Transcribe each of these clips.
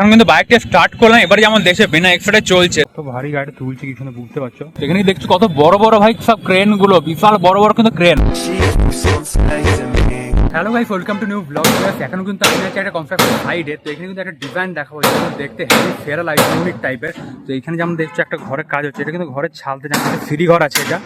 এখন কিন্তু বাইকটা স্টার্ট করলাম, এবার যেমন দেখছে বিনা এক্সট্রাতে চলছে। তো ভারী গাড়ি তুলছে কিছু বুঝতে পারছো, এখানে দেখছো কত বড় বড় ভাই সব ক্রেন গুলো, বিশাল বড় বড় কিন্তু crane. Hello guys, welcome to new blog. এখন কিন্তু আমি আছি একটা কনস্ট্রাকশন সাইডে। তো এখানে কিন্তু একটা ডিজাইন দেখা হচ্ছে, দেখতে হেভি ফেরা লাগছে, ইউনিক টাইপের। তো এখানে যেমন দেখছো একটা ঘরের কাজ হচ্ছে, এটা কিন্তু ঘরের ছাদতে যেমন সিঁড়ি ঘর আছে, এটা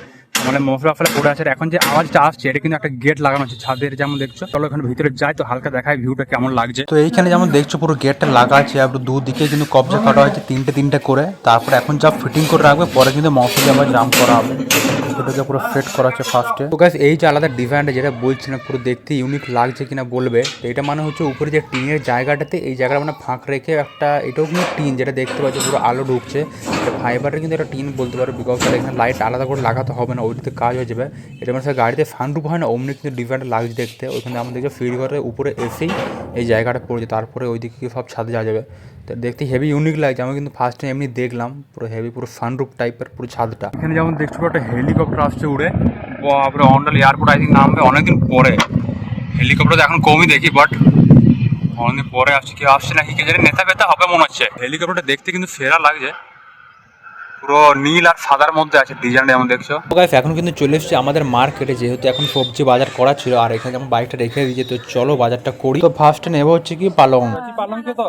মানে মশলা ফেলা পড়ে আছে। এখন যে আওয়াজটা আসছে এটা কিন্তু একটা গেট লাগানো আছে ছাদের, যেমন দেখছো। চলো এখানে ভিতরে যাই, তো হালকা দেখায় ভিউটা কেমন লাগছে। তো এইখানে যেমন দেখছো পুরো গেটটা লাগা আছে, আর দুদিকে কিন্তু কবজা কাটা হয়েছে তিনটে করে। তারপরে এখন যা ফিটিং করে রাখবে, পরে কিন্তু মশলা আবার জাম করা হবে, এটাকে পুরো ফিট করা আছে ফার্স্টে। তো গাইস এই যে আলাদা ডিজাইনটা যেটা বলছিলাম, পুরো দেখতে ইউনিক লাগছে কিনা বলবে। তো এটা মানে হচ্ছে উপরে যে টিনের জায়গাটাতে, এই জায়গাটা মানে ফাঁক রেখে একটা, এটাও কিন্তু টিন যেটা দেখতে পাচ্ছি পুরো আলো ঢুকছে, এটা ফাইবারের কিন্তু একটা টিন বলতে পারো, বিকজ এখানে লাইট আলাদা করে লাগাতে হবে না, ওইটাতে কাজ হয়ে যাবে। এটা মানে গাড়িতে সানরুফ হয় না, অমনি কিন্তু ডিজাইনটা লাগছে দেখতে। ওইখানে আমাদের দেখছো ফিট ঘরের উপরে এসেই এই জায়গাটা পড়েছে, তারপরে ওইদিকে সব ছাদে যাওয়া যাবে। তো দেখতে হেভি ইউনিক লাগছে, আমি কিন্তু ফার্স্ট টাইম এমনি দেখলাম, পুরো হেভি পুরো সানরুফ টাইপের পুরো ছাদটা। এখানে যেমন দেখছো একটা হেলিকপ্টার আসছে উড়ে, বাপরে অন্ডাল এয়ারপোর্ট আই থিঙ্ক নামবে অনেকদিন পরে। হেলিকপ্টার তো এখন কমই দেখি, বাট অনেকদিন পরে আসছে, কি আসছে নাকি কে জানি, নেতা ফেতা হবে মনে হচ্ছে। হেলিকপ্টারটা দেখতে কিন্তু সেরা লাগছে, পুরো নীল আর সাদার মধ্যে আছে ডিজাইনটা যেমন দেখছো। তো গাইস এখন কিন্তু চলে এসেছে আমাদের মার্কেটে, যেহেতু এখন সবজি বাজার করা ছিল, আর এখানে যেমন বাইকটা রেখে দিয়েছে। তো চলো বাজারটা করি। তো ফার্স্টে নেবো হচ্ছে কি পালং। পালং কে তো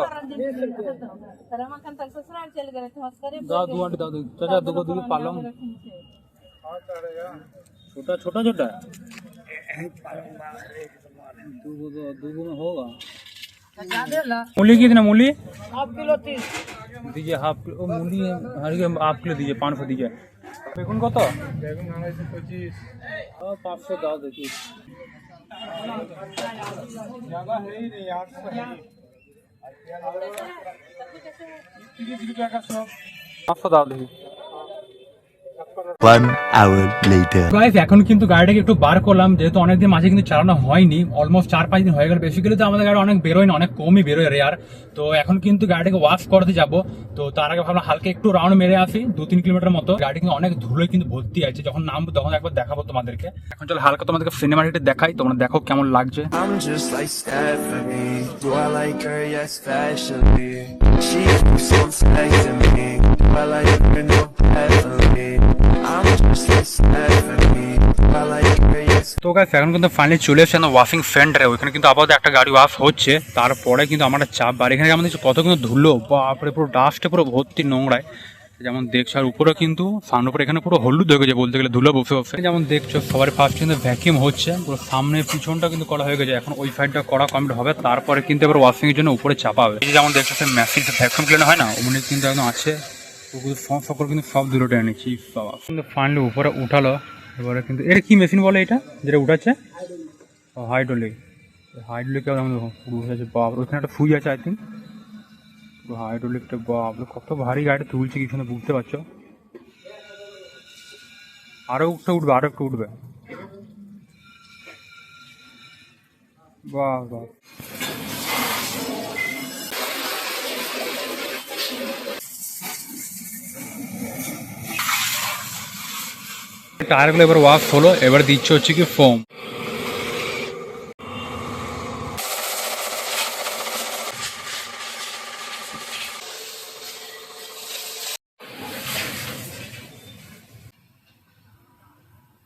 দাও দুটো দাও, চাচা দুটো পালং छोटा छोटा छोटा दो में होगा। मूली कितना, मूली हाफ किलो 30 दीजिए, हाफ किलो मूली हर हाफ किलो दीजिए, 500 दीजिए। बेगुन कत? बेगुन 25 500 दाओ देखिए, ज़्यादा है ही नहीं, 800 है 30 रुपया का सब, 500 दाओ देखिए। 1 hour later. গাইস এখন কিন্তু গাড়িটাকে একটু বার করলাম, যেহেতু অনেকদিন মাঝে কিন্তু চালানো হয়নি, অলমোস্ট 4-5 দিন হয়ে গেল। বেসিক্যালি তো আমাদের গাড়ি অনেক বেরোয় না, অনেক কমই বেরোয় রেয়ার। তো এখন কিন্তু গাড়িটাকে ওয়াশ করতে যাবো। তো তার আগে ভাবলাম হালকা একটু রাউন্ড মেরে আসি, 2-3 কিলোমিটার মতো। গাড়ি কিন্তু অনেক ধুলোয় কিন্তু ভর্তি আছে, যখন নামবো তখন একবার দেখাবো তোমাদেরকে। এখন চলো হালকা তোমাদেরকে সিনেমাটিতে দেখাই, তোমরা দেখো কেমন লাগছে। I'm just like Stephanie. Do I like her? Yes, especially. She keeps on texting me. Do I like her? No, definitely. I'm just like Stephanie. Do I like her? Yes. তো গাইস এখন কিন্তু finally চলে এসেছে আমাদের washing সেন্টারে। ওইখানে কিন্তু আপাতত একটা গাড়ি ওয়াশ হচ্ছে, তারপরে কিন্তু আমার চাপ। আর এখানে আমাদের কত কিন্তু ধুলো, বাপরে পুরো ডাস্টে পুরো ভর্তি নোংরায় যেমন দেখছো। আর উপরে কিন্তু সামনে উপরে এখানে পুরো হলুদ হয়ে গেছে বলতে গেলে, ধুলো বসে বসে। যেমন দেখছো সবার ফার্স্ট কিন্তু ভ্যাকিউম হচ্ছে, পুরো সামনে পিছনটা কিন্তু করা হয়ে গেছে। এখন ওই সাইডটা করা কমপ্লিট হবে, তারপরে কিন্তু এবার ওয়াশিং এর জন্য উপরে চাপা হবে। যেমন দেখছো সেই মেশিনটা ভ্যাকুয়াম ক্লিনার হয় না, ওমনি কিন্তু একদম আছে, সকল কিন্তু সব ধুলোটা এনেছি বাবা। কিন্তু ফাইনালি উপরে উঠালো। এবারে কিন্তু এটা কি মেশিন বলে এটা যেটা উঠাচ্ছে? হাইড্রোলিক। হাইড্রোলিক উঠেছে বাপ, ওইখানে একটা সুইচ আছে আই থিঙ্ক। হাইড্রোলিকটা বাপ কত ভারী গাড়ি তুলছে কিছু বুঝতে পারছো। আরো একটা উঠবে, আরো একটু উঠবে, বাহ বাহ। টায়ারগুলো এবার ওয়াশ হলো, এবার দিচ্ছে হচ্ছে কি ফোম।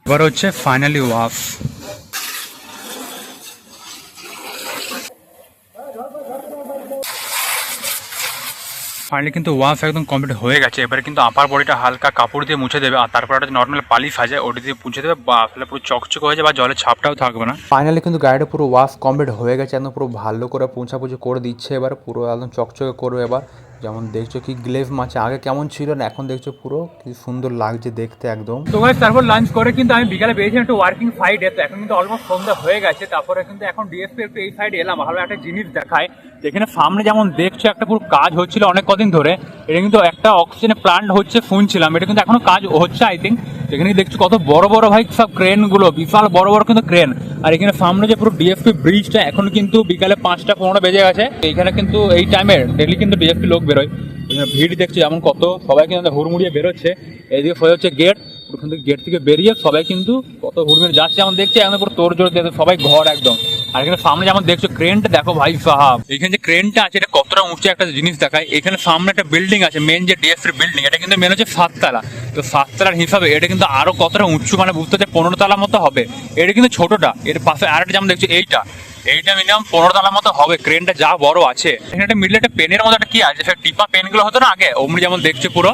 এবার হচ্ছে ফাইনালি ওয়াশ। ফাইনালি কিন্তু ওয়াশ একদম কমপ্লিট হয়ে গেছে। এবারে কিন্তু আপার বডিটা হালকা কাপড় দিয়ে মুছে দেবে, আর তারপর একটা নর্মাল পালিশ আছে ওটা দিয়ে মুছে দেবে, বা আসলে পুরো চকচক হয়ে যাবে, বা জলের ছাপটাও থাকবে না। ফাইনালি কিন্তু গাড়িটা পুরো ওয়াশ কমপ্লিট হয়ে গেছে, একদম পুরো ভালো করে পোঁছাপুছি করে দিচ্ছে। এবার পুরো একদম চকচকে করবে। এবার যেমন দেখছো কি গ্লেভ মাছে আগে কেমন ছিল না, এখন দেখছো পুরো কি সুন্দর লাগছে দেখতে একদম। তো গাইস তারপর লাঞ্চ করে কিন্তু আমি বিকালে বেরিয়েছিলাম একটু ওয়ার্কিং সাইডে। তো এখন কিন্তু অলমোস্ট সন্ধ্যা হয়ে গেছে, তারপরে কিন্তু এখন ডিএসপি একটু এই সাইডে এলাম, ভালো একটা জিনিস দেখায়। এখানে সামনে যেমন দেখছো একটা পুরো কাজ হচ্ছিল অনেক কদিন ধরে, এটা কিন্তু একটা অক্সিজেনের প্লান্ট হচ্ছে শুনছিলাম, এটা কিন্তু এখনো কাজ হচ্ছে আই থিঙ্ক। এখানে দেখছো কত বড় বড় ভাই সব ক্রেন গুলো, বিশাল বড় বড় কিন্তু ক্রেন। আর এখানে সামনে যে পুরো ডিএসপি ব্রিজটা, এখন কিন্তু বিকালে 5টা 15 বেজে গেছে। এইখানে কিন্তু এই টাইমে ডেলি কিন্তু ডিএসপি লোক বেরোয়। ভিড় দেখছি যেমন কত, সবাই কিন্তু হুড়মুড়িয়ে বেরোচ্ছে। এইদিকে হয়ে হচ্ছে গেট, ওখান থেকে গেট থেকে বেরিয়ে সবাই কিন্তু কত হুড়মুড়িয়ে যাচ্ছে, যেমন দেখছি এখন পুরো তোড়জোড় দিয়ে সবাই ঘর একদম আর এখানে সামনে যেমন দেখছো ক্রেনটা দেখো ভাই সাহাব, এখানে যে ক্রেনটা আছে এটা কতটা উঁচু একটা জিনিস দেখায়। এখানে সামনে একটা বিল্ডিং আছে, মেন যে ডিএফসির বিল্ডিং, এটা কিন্তু মেন হচ্ছে 7 তলা। তো 7 তলার হিসাবে এটা কিন্তু আরো কতটা উঁচু, মানে বুঝতে হচ্ছে 15 তলা মতো হবে। এটা কিন্তু ছোটটা, এর পাশে আরেকটা যেমন দেখছো এইটা মিনিমাম 15 তলার মতো হবে, ক্রেনটা যা বড় আছে। এখানে একটা মিডলে একটা পেনের মতো একটা কি আছে, সেটা টিপা পেনগুলো হতো না আগে, অমনি যেমন দেখছো পুরো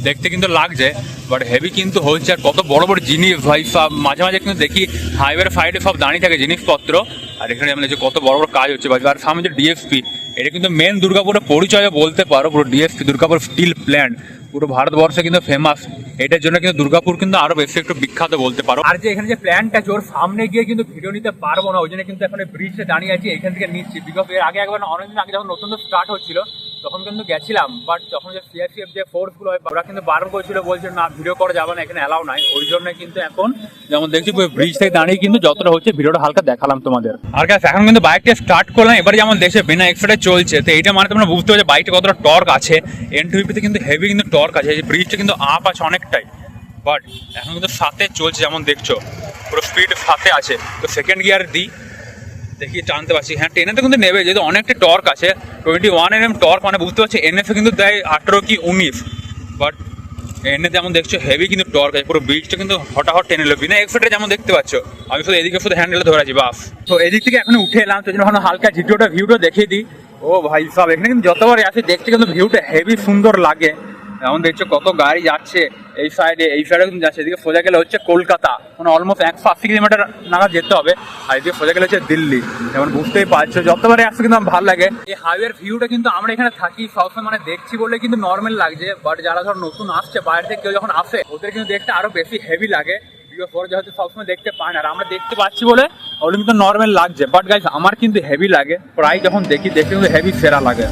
দেখতে কিন্তু লাগছে, বাট হেভি কিন্তু হচ্ছে। আর কত বড় বড় জিনিস ভাই সব, মাঝে মাঝে কিন্তু দেখি হাইওয়ের সাইডে সব দাঁড়িয়ে থাকে জিনিসপত্র। আর এখানে যেমন কত বড় বড় কাজ হচ্ছে ভাই। আর সামনে যে ডিএফপি, এটা কিন্তু মেন দুর্গাপুরের পরিচয় বলতে পারো, পুরো ডিএফপি দুর্গাপুর স্টিল প্ল্যান্ট পুরো ভারতবর্ষে কিন্তু ফেমাস। এটার জন্য কিন্তু দুর্গাপুর কিন্তু আরো বেশি একটু বিখ্যাত বলতে পারো। আর যে এখানে যে প্ল্যান্ট আছে ওর সামনে গিয়ে কিন্তু ভিডিও নিতে পারবো না, ওই জন্য কিন্তু এখন ব্রিজে দাঁড়িয়ে আছি, এখান থেকে নিচ্ছি। বিকজ এর আগে একবার অনেকদিন আগে যখন নতুন স্টার্ট হচ্ছিল তখন কিন্তু গেছিলাম, বাট তখন যে সিআরপিএফ যে ফোর্সগুলো হয় ওরা কিন্তু বারণ করেছিল, বলছে না ভিডিও করা যাবে না, এখানে অ্যালাউ নাই। ওই জন্য কিন্তু এখন যেমন দেখছি ব্রিজ থেকে দাঁড়িয়ে কিন্তু যতটা হচ্ছে ভিডিওটা হালকা দেখালাম তোমাদের। আর গাইস এখন কিন্তু বাইকটা স্টার্ট করলাম, এবার যেমন দেখছে বিনা এক্সট্রাটে চলছে। তো এইটা মানে তোমরা বুঝতে পারছো বাইকটা কতটা টর্ক আছে। এনটিভিতে কিন্তু হেভি কিন্তু টর্ক আছে, এই ব্রিজটা কিন্তু আপ আছে অনেকটাই, বাট এখন কিন্তু সাথে চলছে যেমন দেখছো পুরো স্পিড সাথে আছে। তো সেকেন্ড গিয়ার দিই, দেখি টানতে পারছি। হ্যাঁ টেনেতে কিন্তু নেবে, যেহেতু অনেকটা টর্ক আছে, 21 mm টর্ক, মানে বুঝতে পারছি। এনএফে কিন্তু দেয় 18 কি 19, বাট এনে যেমন দেখছো হেভি কিন্তু টর্ক আছে, পুরো ব্রিজটা কিন্তু হঠাৎ টেনে নেবে বিনা এক্সট্রাটে যেমন দেখতে পাচ্ছ। আমি শুধু এদিকে শুধু হ্যান্ডেলটা ধরে আছি বাস। তো এদিক থেকে এখন উঠে এলাম, তো জন্য হালকা ভিউটা দেখিয়ে দিই। ও ভাই সব এখানে কিন্তু যতবার আসি দেখতে কিন্তু ভিউটা হেভি সুন্দর লাগে। এখন দেখছো কত গাড়ি যাচ্ছে এই সাইডে কিন্তু যাচ্ছে। এদিকে সোজা গেলে হচ্ছে কলকাতা, মানে অলমোস্ট 180 কিলোমিটার নাগাদ যেতে হবে। আর এদিকে সোজা গেলে হচ্ছে দিল্লি। যেমন বুঝতেই পারছো যতবারে আসছে কিন্তু আমার ভালো লাগে। এই হাইওয়ের ভিউটা কিন্তু আমরা এখানে থাকি সবসময় মানে দেখছি বলে কিন্তু নর্মাল লাগছে, বাট যারা ধর নতুন আসছে বাইরে থেকে কেউ যখন আসে ওদের কিন্তু দেখতে আরো বেশি হেভি লাগে। যেহেতু সবসময় দেখতে পাই না, আর আমরা দেখতে পাচ্ছি বলে ওগুলো কিন্তু নর্মাল লাগছে, বাট গাইস আমার কিন্তু হেভি লাগে। প্রায় যখন দেখি কিন্তু হেভি সেরা লাগে।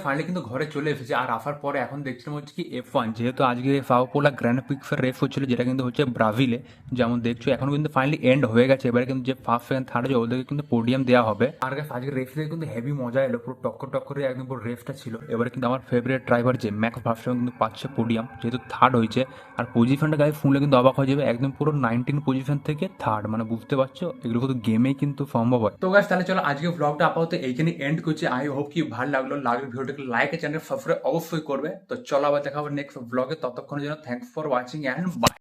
ফাইনালি কিন্তু ঘরে চলে এসেছে। আর আসার পরে এখন দেখছিলাম হচ্ছে কি F1, যেহেতু আজকে সাও পোলা গ্র্যান্ড প্রিক্সের রেস হচ্ছিল, যেটা কিন্তু হচ্ছে ব্রাজিলে। যেমন দেখছো এখন কিন্তু ফাইনালি এন্ড হয়ে গেছে। এবারে কিন্তু যে ফার্স্ট সেকেন্ড থার্ড আছে ওদেরকে কিন্তু পোডিয়াম দেওয়া হবে। আর আজকে রেসে কিন্তু হেভি মজা এলো, পুরো টক্করে একদম পুরো রেসটা ছিল। এবারে কিন্তু আমার ফেভারিট ড্রাইভার যে ম্যাক্স ভার্স্টাপেন কিন্তু পাচ্ছে পোডিয়াম, যেহেতু থার্ড হয়েছে। আর পজিশনটা গায়ে শুনলে কিন্তু অবাক হয়ে যাবে, একদম পুরো 19 পজিশন থেকে থার্ড, মানে বুঝতে পারছো এগুলো কিন্তু গেমেই কিন্তু সম্ভব হয়। তো গাইস তাহলে চলো আজকে ব্লগটা আপাতত এইখানে এন্ড করছি। আই হোপ কি ভালো লাগলো ভিডিওটাকে লাইক চ্যানেল সাবস্ক্রাইব অবশ্যই করবে। তো চলো আবার দেখা হবে নেক্সট ব্লগে, ততক্ষণের জন্য thanks for watching and by.